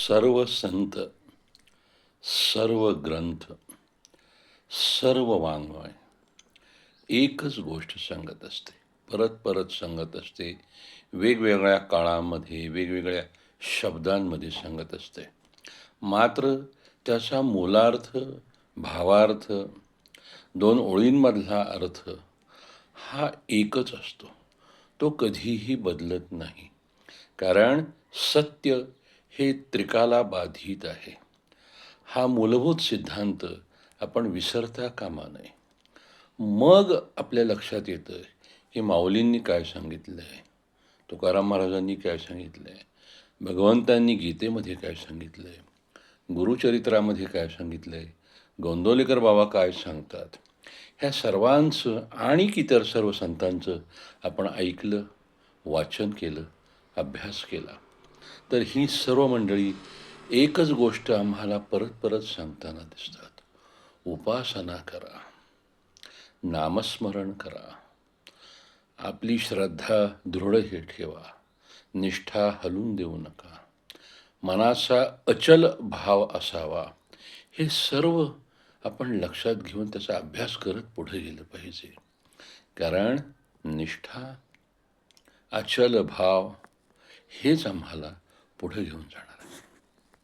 सर्व संत, सर्व ग्रंथ, सर्व वाङ्मय एकच गोष्ट सांगत असते, परत परत सांगत असते, वेगवेगळ्या काळामध्ये वेगवेगळ्या शब्दांमध्ये सांगत असते. मात्र त्याचा मूलार्थ, भावार्थ, दोन ओळींमधला अर्थ हा एकच असतो. तो कधीही बदलत नाही. कारण सत्य हे त्रिकाला बाधित आहे. हा मूलभूत सिद्धांत आपण विसरता कामा नये. मग आपल्या लक्षात येतं की माऊलींनी काय सांगितलं आहे, तुकाराम महाराजांनी काय सांगितलं आहे, भगवंतांनी गीतेमध्ये काय सांगितलं आहे, गुरुचरित्रामध्ये काय सांगितलं आहे, गोंदवलेकर बाबा काय सांगतात, ह्या सर्वांचं आणि इतर सर्व संतांचं आपण ऐकलं, वाचन केलं, अभ्यास केला, तर ही सर्व मंडळी एकच गोष्ट आम्हाला परत परत सांगताना दिसतात. उपासना करा, नामस्मरण करा, आपली श्रद्धा दृढ हे ठेवा, निष्ठा हलून देऊ नका, मनाचा अचल भाव असावा. हे सर्व आपण लक्षात घेऊन त्याचा अभ्यास करत पुढे गेलं पाहिजे. कारण निष्ठा, अचल भाव हेच आम्हाला पुढे घेऊन जाणार.